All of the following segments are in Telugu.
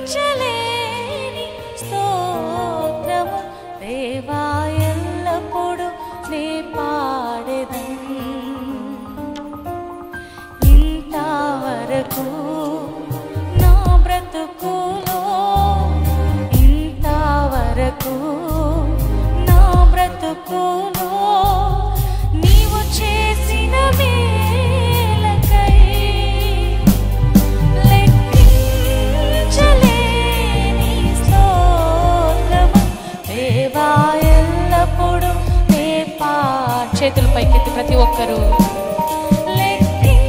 లెక్కించలేని స్తోత్రము దేవా ఎల్లప్పుడూ నే పాడెదను. ఇంతవరకు నా బ్రతుకులో ఇంతవరకు నా బ్రతుకులో నీవు చేసిన మేలకై లెక్కించలేని స్తోత్రము దేవా ఎల్లప్పుడూ నే చేతులు పైకెత్తి ప్రతి ఒక్కరూ లెక్కించలేని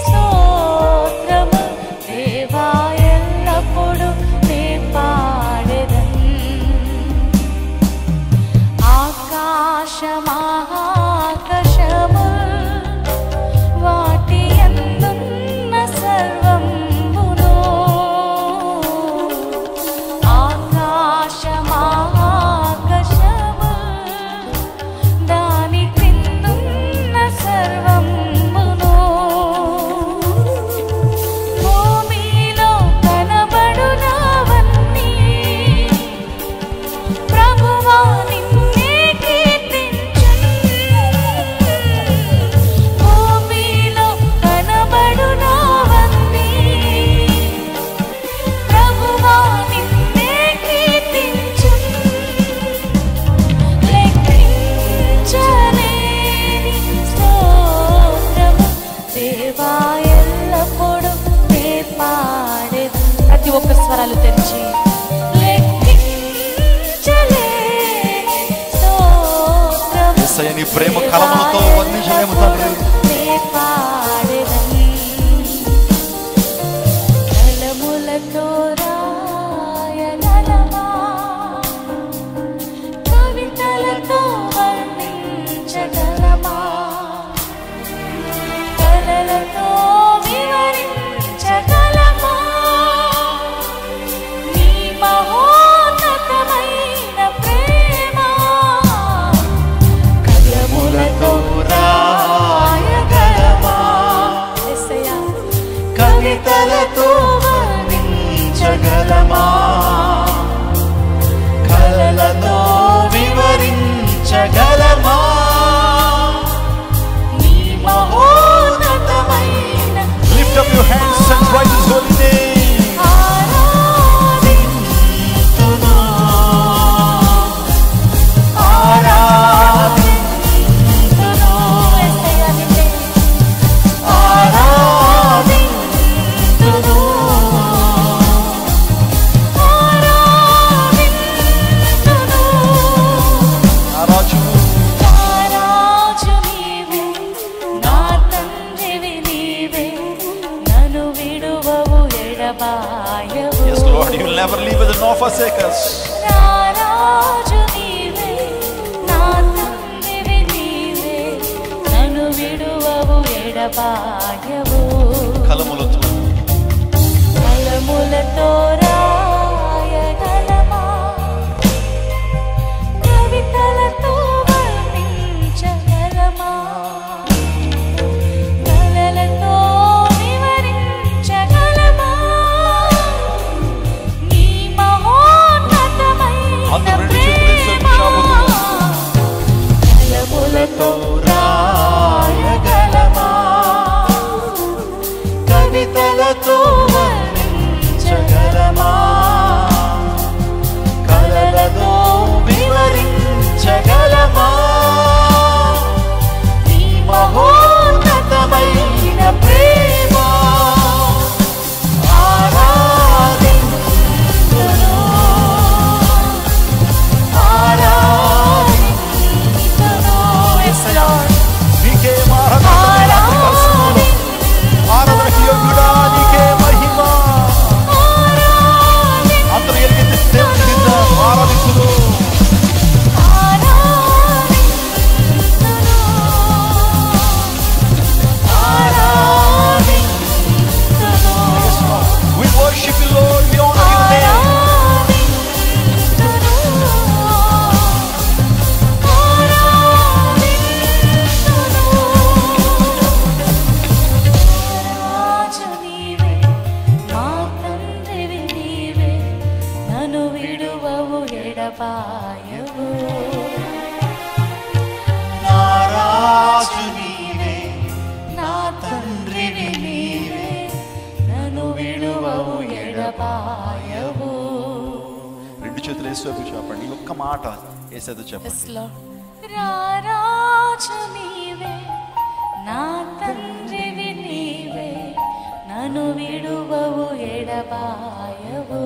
స్తోత్రము దేవా ఎల్లప్పుడూ నే పాడెదను. ఆకాశమహాకాశము వాటి యందున్న సర్వమును ఆకాశమహాకాశము దాని క్రిందున్న సర్వమును భూమిలో కనబడునవన్నీ ప్రభువా నిన్నే కీర్తించును. భూమిలో కనబడునవన్నీ ప్రభువా నిన్నే కీర్తించును. లెక్కించలేని స్తోత్రము దేవా ఎల్లప్పుడూ నే పాడెదను. ప్రతి ఒక్క స్వరాలు తెరిచి లెక్కించలేని స్తోత్రము యేసయ్య నీ ప్రేమ కలములతో వర్ణించలేము తండ్రి. నే పాడెదను. కలములతో రాయగలమా కవితలతో వర్ణించగలమా కలలతో వివరించగలమా నీ మహోన్నతమైన ప్రేమ కలములతో రాయగలమా యేసయ్యా కవితలతో వర్ణించగలమా కలలతో వివరించగలమా నీ మహోన్నతమైన Lift up your hands and praise His holy name. ఆరాధింతును ఆరాధింతును యేసయ్యా నిన్నే ఆరాధింతును ఆరాధింతును రాజువు రాజు నీవే నా తండ్రివి నీవే నన్ను విడువవు ఎడబాయవు. Yes Lord, you will never leave us nor forsake us. రాజు నీవే నా తండ్రివి నీవే నన్ను విడువవు ఎడబాయవు. కలములతో కలములతో రాయగలమా కవితలతో వర్ణించగలమా కలలతో వివరించగలమా నీ మహోన్నతమైన అందరూ రెండు చేతులు ఎత్తి ప్రేమ చాపుతూ. కలములతో రాయగలమా కవితలతో వర్ణించగలమా కలలతో వివరించగలమా నీ మహోన్నతమైన ప్రేమ ఆరాధింతును ఆరాధింతును. Yes, Lord. నీకే ఆరాధన ఆరాధనకి యోగ్యుడా నీకే మహిమ. అందరూ ఎలుగెత్తి దేవుని కింద ఆరాధించును. ఆరాధింతును చేతులు యేసువైపు చెప్పండి. ఈ ఒక్క మాట యేసుతో చెప్పండి. Yes, Lord. రారాజు నీవే, నా తండ్రివి నీవే, నన్ను విడువవు ఎడబాయవు.